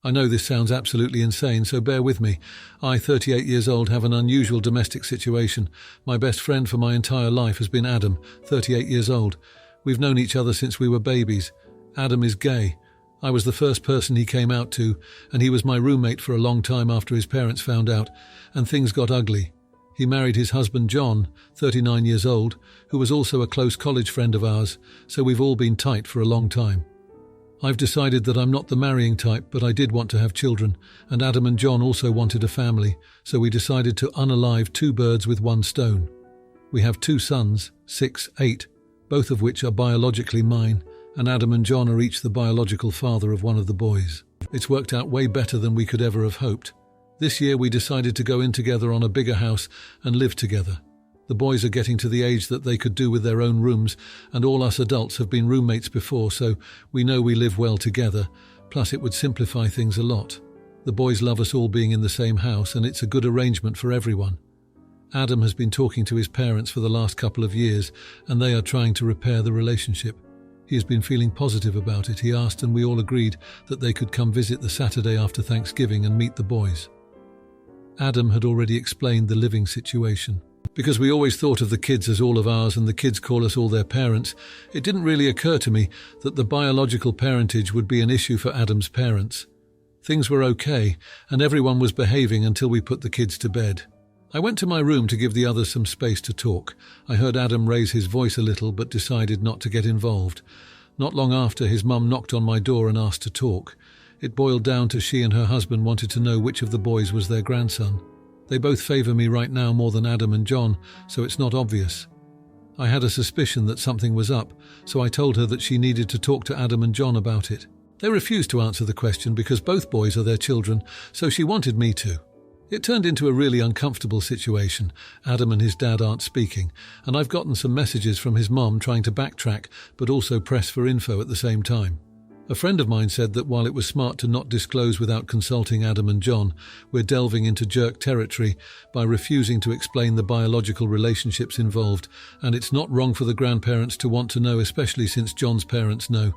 I know this sounds absolutely insane, so bear with me. I, 38 years old, have an unusual domestic situation. My best friend for my entire life has been Adam, 38 years old. We've known each other since we were babies. Adam is gay. I was the first person he came out to, and he was my roommate for a long time after his parents found out, and things got ugly. He married his husband John, 39 years old, who was also a close college friend of ours, so we've all been tight for a long time. I've decided that I'm not the marrying type, but I did want to have children, and Adam and John also wanted a family, so we decided to unalive two birds with one stone. We have two sons, 6, 8, both of which are biologically mine, and Adam and John are each the biological father of one of the boys. It's worked out way better than we could ever have hoped. This year we decided to go in together on a bigger house and live together. The boys are getting to the age that they could do with their own rooms, and all us adults have been roommates before, so we know we live well together, plus it would simplify things a lot. The boys love us all being in the same house, and it's a good arrangement for everyone. Adam has been talking to his parents for the last couple of years, and they are trying to repair the relationship. He has been feeling positive about it. He asked, and we all agreed that they could come visit the Saturday after Thanksgiving and meet the boys. Adam had already explained the living situation. Because we always thought of the kids as all of ours and the kids call us all their parents, it didn't really occur to me that the biological parentage would be an issue for Adam's parents. Things were okay, and everyone was behaving until we put the kids to bed. I went to my room to give the others some space to talk. I heard Adam raise his voice a little but decided not to get involved. Not long after, his mum knocked on my door and asked to talk. It boiled down to she and her husband wanted to know which of the boys was their grandson. They both favour me right now more than Adam and John, so it's not obvious. I had a suspicion that something was up, so I told her that she needed to talk to Adam and John about it. They refused to answer the question because both boys are their children, so she wanted me to. It turned into a really uncomfortable situation. Adam and his dad aren't speaking, and I've gotten some messages from his mum trying to backtrack but also press for info at the same time. A friend of mine said that while it was smart to not disclose without consulting Adam and John, we're delving into jerk territory by refusing to explain the biological relationships involved, and it's not wrong for the grandparents to want to know, especially since John's parents know.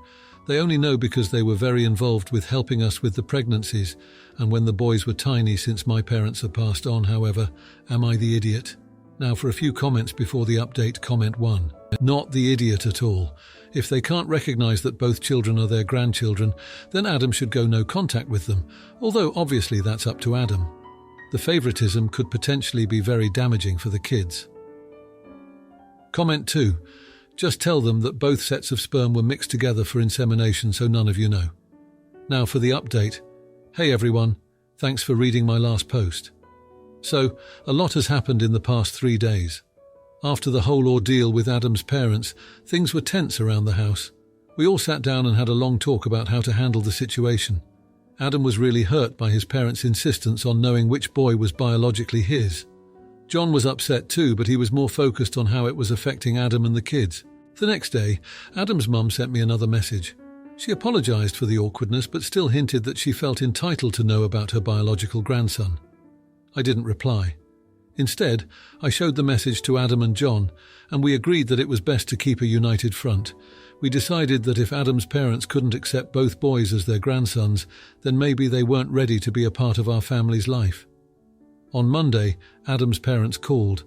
They only know because they were very involved with helping us with the pregnancies, and when the boys were tiny since my parents have passed on, however. Am I the idiot? Now for a few comments before the update. Comment 1. Not the idiot at all. If they can't recognise that both children are their grandchildren, then Adam should go no contact with them, although obviously that's up to Adam. The favouritism could potentially be very damaging for the kids. Comment 2. Just tell them that both sets of sperm were mixed together for insemination so none of you know. Now for the update. Hey everyone, thanks for reading my last post. So, a lot has happened in the past 3 days. After the whole ordeal with Adam's parents, things were tense around the house. We all sat down and had a long talk about how to handle the situation. Adam was really hurt by his parents' insistence on knowing which boy was biologically his. John was upset too, but he was more focused on how it was affecting Adam and the kids. The next day, Adam's mum sent me another message. She apologised for the awkwardness, but still hinted that she felt entitled to know about her biological grandson. I didn't reply. Instead, I showed the message to Adam and John, and we agreed that it was best to keep a united front. We decided that if Adam's parents couldn't accept both boys as their grandsons, then maybe they weren't ready to be a part of our family's life. On Monday, Adam's parents called.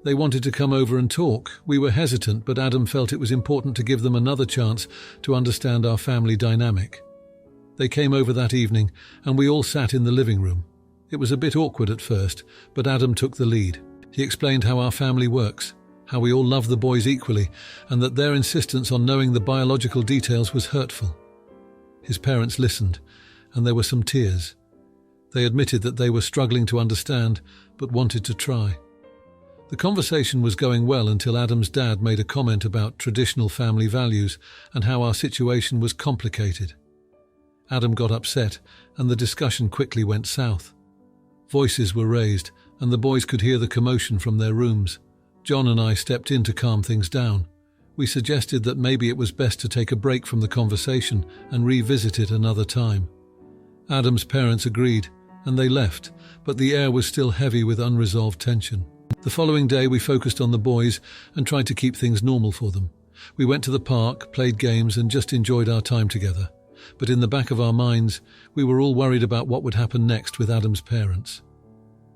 They wanted to come over and talk. We were hesitant, but Adam felt it was important to give them another chance to understand our family dynamic. They came over that evening, and we all sat in the living room. It was a bit awkward at first, but Adam took the lead. He explained how our family works, how we all love the boys equally, and that their insistence on knowing the biological details was hurtful. His parents listened, and there were some tears. They admitted that they were struggling to understand, but wanted to try. The conversation was going well until Adam's dad made a comment about traditional family values and how our situation was complicated. Adam got upset, and the discussion quickly went south. Voices were raised, and the boys could hear the commotion from their rooms. John and I stepped in to calm things down. We suggested that maybe it was best to take a break from the conversation and revisit it another time. Adam's parents agreed, and they left, but the air was still heavy with unresolved tension. The following day we focused on the boys and tried to keep things normal for them. We went to the park, played games, and just enjoyed our time together. but in the back of our minds, we were all worried about what would happen next with Adam's parents.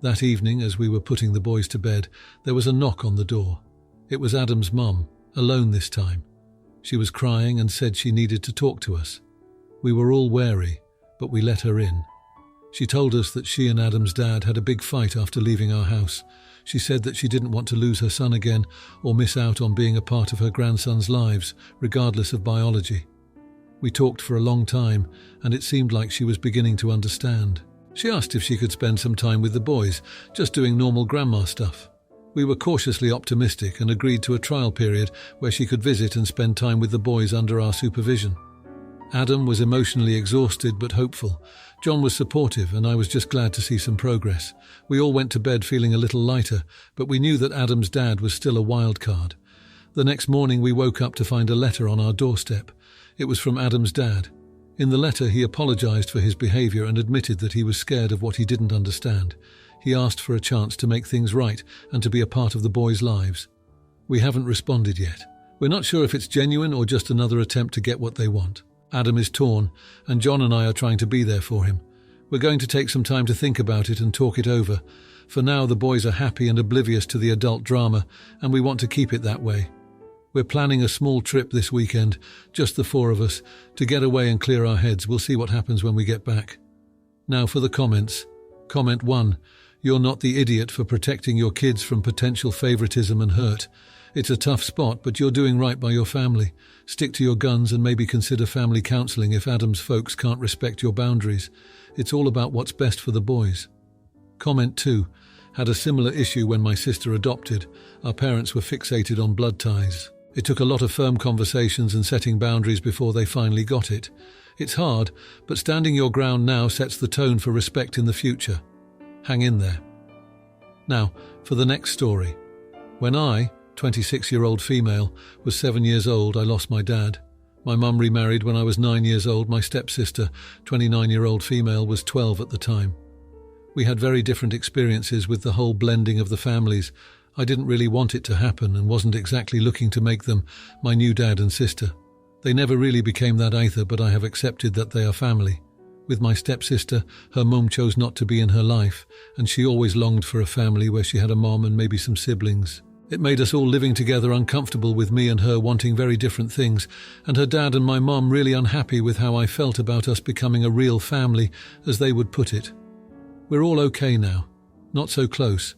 That evening, as we were putting the boys to bed, there was a knock on the door. It was Adam's mum, alone this time. She was crying and said she needed to talk to us. We were all wary, but we let her in. She told us that she and Adam's dad had a big fight after leaving our house. She said that she didn't want to lose her son again or miss out on being a part of her grandson's lives, regardless of biology. We talked for a long time, and it seemed like she was beginning to understand. She asked if she could spend some time with the boys, just doing normal grandma stuff. We were cautiously optimistic and agreed to a trial period where she could visit and spend time with the boys under our supervision. Adam was emotionally exhausted but hopeful. John was supportive, and I was just glad to see some progress. We all went to bed feeling a little lighter, but we knew that Adam's dad was still a wild card. The next morning we woke up to find a letter on our doorstep. It was from Adam's dad. In the letter he apologized for his behavior and admitted that he was scared of what he didn't understand. He asked for a chance to make things right and to be a part of the boys' lives. We haven't responded yet. We're not sure if it's genuine or just another attempt to get what they want. Adam is torn, and John and I are trying to be there for him. We're going to take some time to think about it and talk it over. For now, the boys are happy and oblivious to the adult drama, and we want to keep it that way. We're planning a small trip this weekend, just the four of us, to get away and clear our heads. We'll see what happens when we get back. Now for the comments. Comment 1. You're not the idiot for protecting your kids from potential favoritism and hurt. It's a tough spot, but you're doing right by your family. Stick to your guns and maybe consider family counselling if Adam's folks can't respect your boundaries. It's all about what's best for the boys. Comment 2. Had a similar issue when my sister adopted. Our parents were fixated on blood ties. It took a lot of firm conversations and setting boundaries before they finally got it. It's hard, but standing your ground now sets the tone for respect in the future. Hang in there. Now, for the next story. When I, 26-year-old female, was 7 years old, I lost my dad. My mum remarried when I was 9 years old. My stepsister, 29-year-old female, was 12 at the time. We had very different experiences with the whole blending of the families. I didn't really want it to happen and wasn't exactly looking to make them my new dad and sister. They never really became that either, but I have accepted that they are family. With my stepsister, her mum chose not to be in her life, and she always longed for a family where she had a mom and maybe some siblings. It made us all living together uncomfortable, with me and her wanting very different things, and her dad and my mum really unhappy with how I felt about us becoming a real family, as they would put it. We're all okay now. Not so close.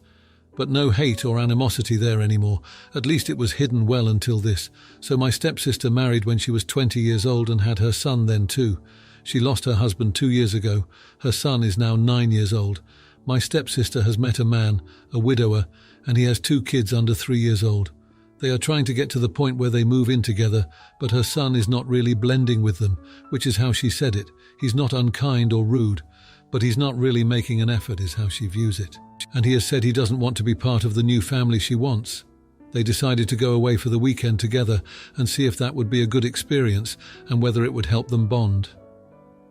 But no hate or animosity there anymore. At least it was hidden well until this. So my stepsister married when she was 20 years old and had her son then too. She lost her husband 2 years ago. Her son is now 9 years old. My stepsister has met a man, a widower, and he has 2 kids under 3 years old. They are trying to get to the point where they move in together, but her son is not really blending with them, which is how she said it. He's not unkind or rude, but he's not really making an effort, is how she views it. And he has said he doesn't want to be part of the new family she wants. They decided to go away for the weekend together and see if that would be a good experience and whether it would help them bond.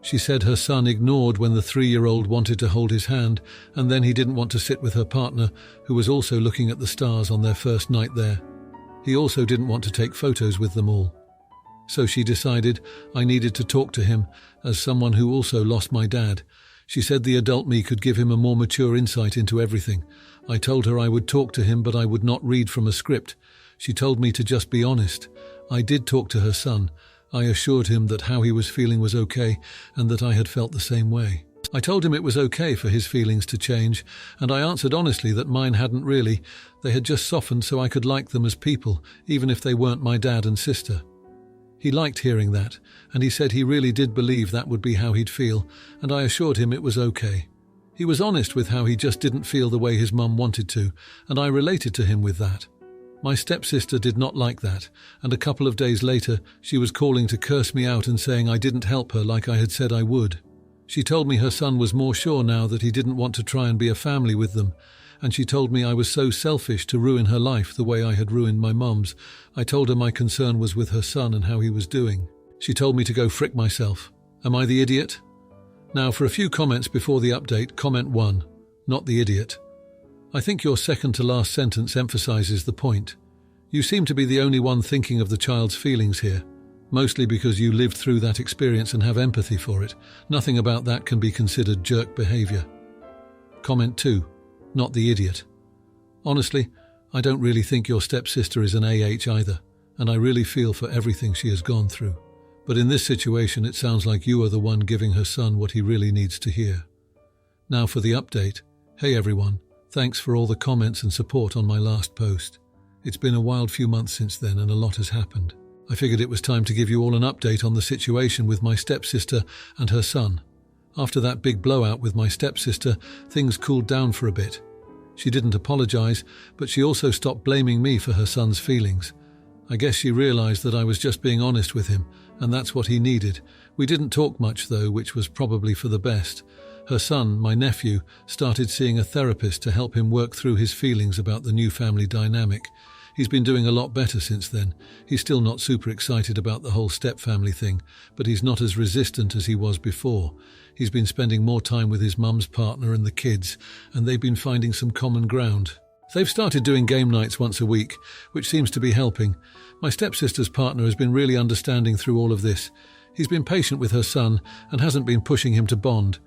She said her son ignored when the 3-year-old wanted to hold his hand, and then he didn't want to sit with her partner, who was also looking at the stars on their first night there. He also didn't want to take photos with them all. So she decided I needed to talk to him as someone who also lost my dad. She said the adult me could give him a more mature insight into everything. I told her I would talk to him, but I would not read from a script. She told me to just be honest. I did talk to her son. I assured him that how he was feeling was okay and that I had felt the same way. I told him it was okay for his feelings to change, and I answered honestly that mine hadn't really. They had just softened so I could like them as people, even if they weren't my dad and sister. He liked hearing that, and he said he really did believe that would be how he'd feel, and I assured him it was okay. He was honest with how he just didn't feel the way his mum wanted to, and I related to him with that. My stepsister did not like that, and a couple of days later she was calling to curse me out and saying I didn't help her like I had said I would. She told me her son was more sure now that he didn't want to try and be a family with them, and she told me I was so selfish to ruin her life the way I had ruined my mum's. I told her my concern was with her son and how he was doing. She told me to go frick myself. Am I the idiot? Now for a few comments before the update. Comment 1. Not the idiot. I think your second to last sentence emphasizes the point. You seem to be the only one thinking of the child's feelings here. mostly because you lived through that experience and have empathy for it. Nothing about that can be considered jerk behavior. Comment 2. Not the idiot. Honestly, I don't really think your stepsister is an AH either, and I really feel for everything she has gone through. But in this situation, it sounds like you are the one giving her son what he really needs to hear. Now for the update. Hey everyone, thanks for all the comments and support on my last post. It's been a wild few months since then and a lot has happened. I figured it was time to give you all an update on the situation with my stepsister and her son. After that big blowout with my stepsister, things cooled down for a bit. She didn't apologize, but she also stopped blaming me for her son's feelings. I guess she realized that I was just being honest with him, and that's what he needed. We didn't talk much though, which was probably for the best. Her son, my nephew, started seeing a therapist to help him work through his feelings about the new family dynamic. He's been doing a lot better since then. He's still not super excited about the whole step-family thing, but he's not as resistant as he was before. He's been spending more time with his mum's partner and the kids, and they've been finding some common ground. They've started doing game nights once a week, which seems to be helping. My stepsister's partner has been really understanding through all of this. He's been patient with her son and hasn't been pushing him to bond.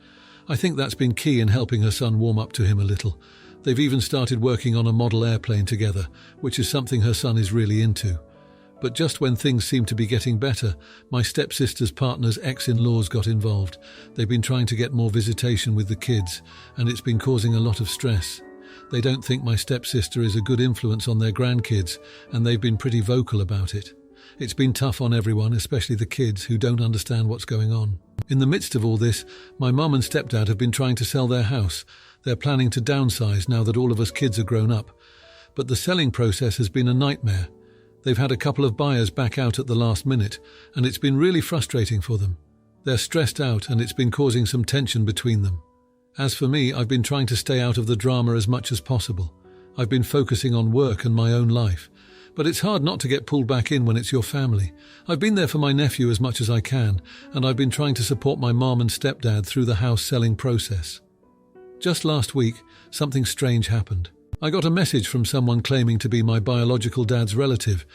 I think that's been key in helping her son warm up to him a little. They've even started working on a model airplane together, which is something her son is really into. But just when things seemed to be getting better, my stepsister's partner's ex-in-laws got involved. They've been trying to get more visitation with the kids, and it's been causing a lot of stress. They don't think my stepsister is a good influence on their grandkids, and they've been pretty vocal about it. It's been tough on everyone, especially the kids who don't understand what's going on. In the midst of all this, my mum and stepdad have been trying to sell their house. They're planning to downsize now that all of us kids are grown up. But the selling process has been a nightmare. They've had a couple of buyers back out at the last minute, and it's been really frustrating for them. They're stressed out, and it's been causing some tension between them. As for me, I've been trying to stay out of the drama as much as possible. I've been focusing on work and my own life. But it's hard not to get pulled back in when it's your family. I've been there for my nephew as much as I can, and I've been trying to support my mom and stepdad through the house selling process. Just last week, something strange happened. I got a message from someone claiming to be my biological dad's relative.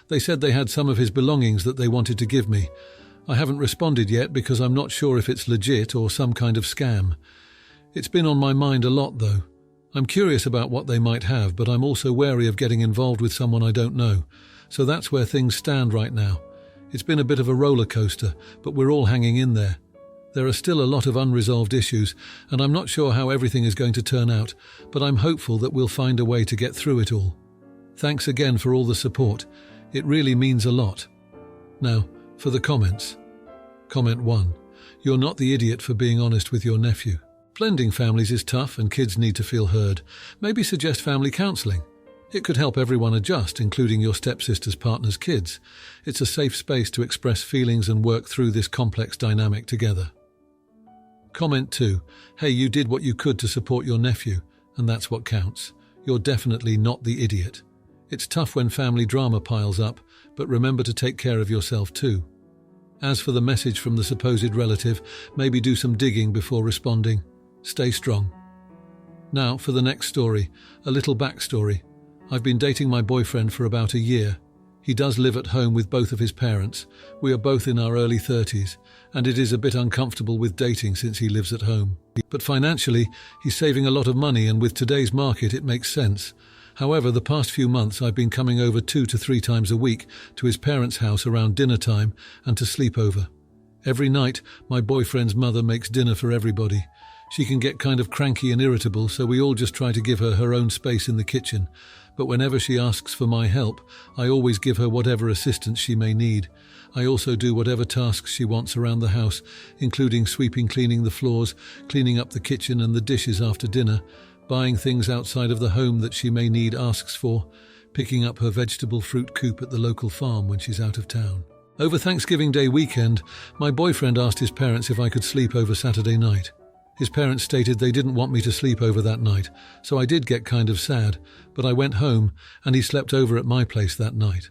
They said they had some of his belongings that they wanted to give me. I haven't responded yet because I'm not sure if it's legit or some kind of scam. It's been on my mind a lot though. I'm curious about what they might have, but I'm also wary of getting involved with someone I don't know. So that's where things stand right now. It's been a bit of a roller coaster, but we're all hanging in there. There are still a lot of unresolved issues, and I'm not sure how everything is going to turn out, but I'm hopeful that we'll find a way to get through it all. Thanks again for all the support. It really means a lot. Now, for the comments. Comment 1. You're not the idiot for being honest with your nephew. Blending families is tough and kids need to feel heard. Maybe suggest family counselling. It could help everyone adjust, including your stepsister's partner's kids. It's a safe space to express feelings and work through this complex dynamic together. Comment 2. Hey, you did what you could to support your nephew, and that's what counts. You're definitely not the idiot. It's tough when family drama piles up, but remember to take care of yourself too. As for the message from the supposed relative, maybe do some digging before responding. Stay strong. Now for the next story, a little backstory. I've been dating my boyfriend for about a year. He does live at home with both of his parents. We are both in our early 30s, and it is a bit uncomfortable with dating since he lives at home. But financially, he's saving a lot of money, and with today's market, it makes sense. However, the past few months I've been coming over 2 to 3 times a week to his parents' house around dinner time and to sleep over. Every night, my boyfriend's mother makes dinner for everybody. She can get kind of cranky and irritable, so we all just try to give her her own space in the kitchen. But whenever she asks for my help, I always give her whatever assistance she may need. I also do whatever tasks she wants around the house, including sweeping, cleaning the floors, cleaning up the kitchen and the dishes after dinner, buying things outside of the home that she may need asks for, picking up her vegetable fruit coop at the local farm when she's out of town. Over Thanksgiving Day weekend, my boyfriend asked his parents if I could sleep over Saturday night. His parents stated they didn't want me to sleep over that night, so I did get kind of sad, but I went home and he slept over at my place that night.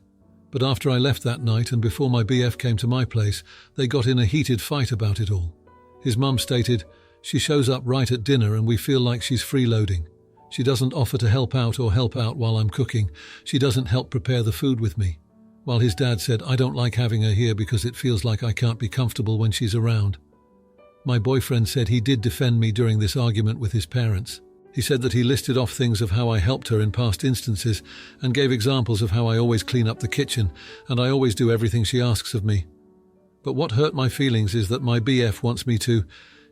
But after I left that night and before my BF came to my place, they got in a heated fight about it all. His mum stated, "She shows up right at dinner and we feel like she's freeloading. She doesn't offer to help out or help out while I'm cooking. She doesn't help prepare the food with me. while his dad said, "I don't like having her here because it feels like I can't be comfortable when she's around." My boyfriend said he did defend me during this argument with his parents. He said that he listed off things of how I helped her in past instances and gave examples of how I always clean up the kitchen and I always do everything she asks of me. But what hurt my feelings is that my BF wants me to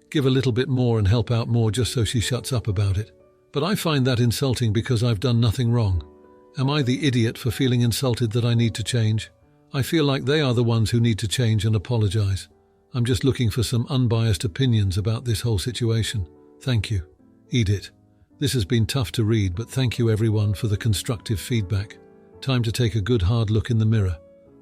give a little bit more and help out more just so she shuts up about it. But I find that insulting because I've done nothing wrong. Am I the idiot for feeling insulted that I need to change? I feel like they are the ones who need to change and apologize. I'm just looking for some unbiased opinions about this whole situation. Thank you. Edith. This has been tough to read, but thank you everyone for the constructive feedback. Time to take a good hard look in the mirror.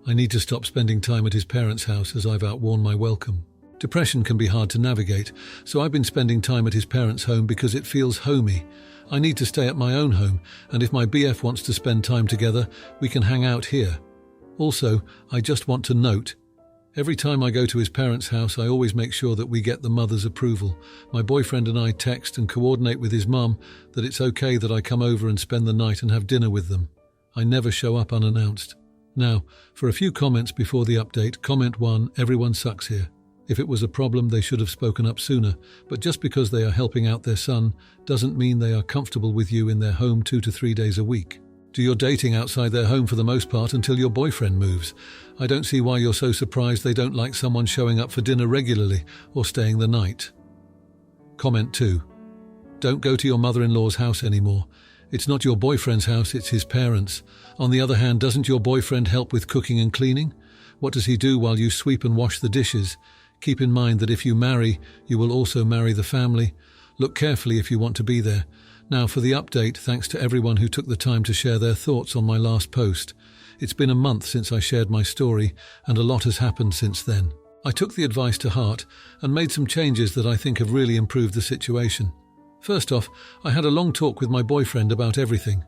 I need to stop spending time at his parents' house as I've outworn my welcome. Depression can be hard to navigate, so I've been spending time at his parents' home because it feels homey. I need to stay at my own home, and if my BF wants to spend time together, we can hang out here. Also, I just want to note, every time I go to his parents' house, I always make sure that we get the mother's approval. My boyfriend and I text and coordinate with his mum that it's okay that I come over and spend the night and have dinner with them. I never show up unannounced. Now, for a few comments before the update. Comment 1, everyone sucks here. If it was a problem, they should have spoken up sooner, but just because they are helping out their son doesn't mean they are comfortable with you in their home 2 to 3 days a week. Do your dating outside their home for the most part until your boyfriend moves. I don't see why you're so surprised they don't like someone showing up for dinner regularly or staying the night. Comment 2. Don't go to your mother-in-law's house anymore. It's not your boyfriend's house, it's his parents'. On the other hand, doesn't your boyfriend help with cooking and cleaning? What does he do while you sweep and wash the dishes? Keep in mind that if you marry, you will also marry the family. Look carefully if you want to be there. Now for the update, thanks to everyone who took the time to share their thoughts on my last post. It's been a month since I shared my story, and a lot has happened since then. I took the advice to heart and made some changes that I think have really improved the situation. First off, I had a long talk with my boyfriend about everything.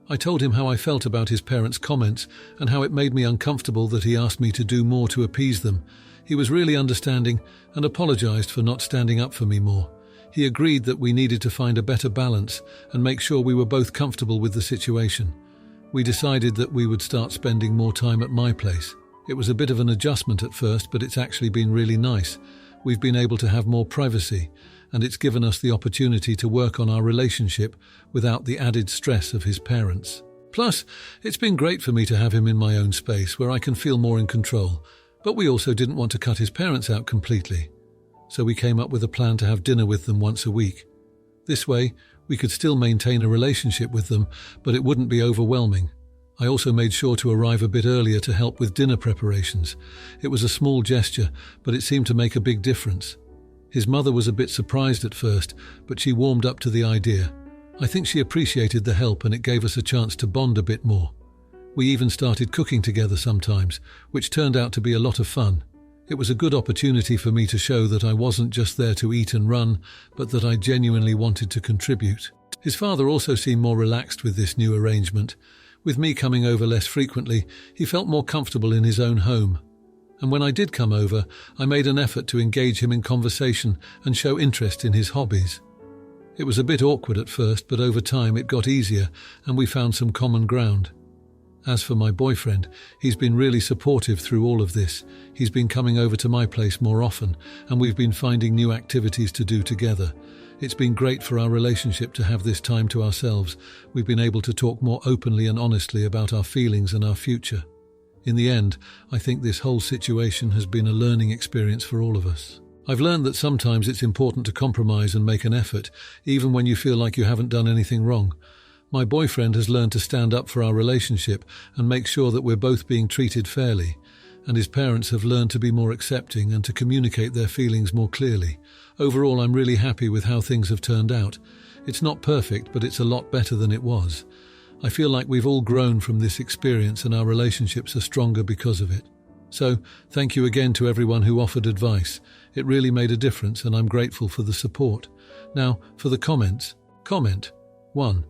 I told him how I felt about his parents' comments and how it made me uncomfortable that he asked me to do more to appease them. He was really understanding and apologized for not standing up for me more. He agreed that we needed to find a better balance and make sure we were both comfortable with the situation. We decided that we would start spending more time at my place. It was a bit of an adjustment at first, but it's actually been really nice. We've been able to have more privacy, and it's given us the opportunity to work on our relationship without the added stress of his parents. Plus, it's been great for me to have him in my own space where I can feel more in control, but we also didn't want to cut his parents out completely. So we came up with a plan to have dinner with them once a week. This way, we could still maintain a relationship with them, but it wouldn't be overwhelming. I also made sure to arrive a bit earlier to help with dinner preparations. It was a small gesture, but it seemed to make a big difference. His mother was a bit surprised at first, but she warmed up to the idea. I think she appreciated the help and it gave us a chance to bond a bit more. We even started cooking together sometimes, which turned out to be a lot of fun. It was a good opportunity for me to show that I wasn't just there to eat and run, but that I genuinely wanted to contribute. His father also seemed more relaxed with this new arrangement. With me coming over less frequently, he felt more comfortable in his own home. And when I did come over, I made an effort to engage him in conversation and show interest in his hobbies. It was a bit awkward at first, but over time it got easier and we found some common ground. As for my boyfriend, he's been really supportive through all of this. He's been coming over to my place more often, and we've been finding new activities to do together. It's been great for our relationship to have this time to ourselves. We've been able to talk more openly and honestly about our feelings and our future. In the end, I think this whole situation has been a learning experience for all of us. I've learned that sometimes it's important to compromise and make an effort, even when you feel like you haven't done anything wrong. My boyfriend has learned to stand up for our relationship and make sure that we're both being treated fairly, and his parents have learned to be more accepting and to communicate their feelings more clearly. Overall, I'm really happy with how things have turned out. It's not perfect, but it's a lot better than it was. I feel like we've all grown from this experience and our relationships are stronger because of it. So, thank you again to everyone who offered advice. It really made a difference and I'm grateful for the support. Now, for the comments. Comment 1.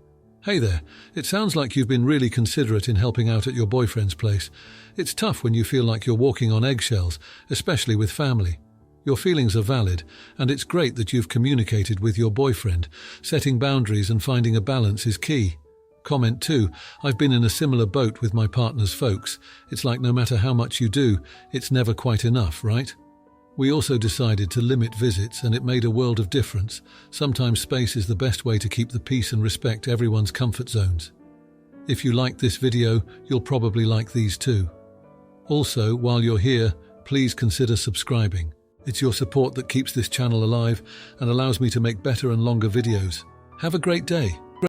Hey there, it sounds like you've been really considerate in helping out at your boyfriend's place. It's tough when you feel like you're walking on eggshells, especially with family. Your feelings are valid, and it's great that you've communicated with your boyfriend. Setting boundaries and finding a balance is key. Comment 2. I've been in a similar boat with my partner's folks. It's like no matter how much you do, it's never quite enough, right? We also decided to limit visits, and it made a world of difference. Sometimes space is the best way to keep the peace and respect everyone's comfort zones. If you liked this video, you'll probably like these too. Also, while you're here, please consider subscribing. It's your support that keeps this channel alive and allows me to make better and longer videos. Have a great day.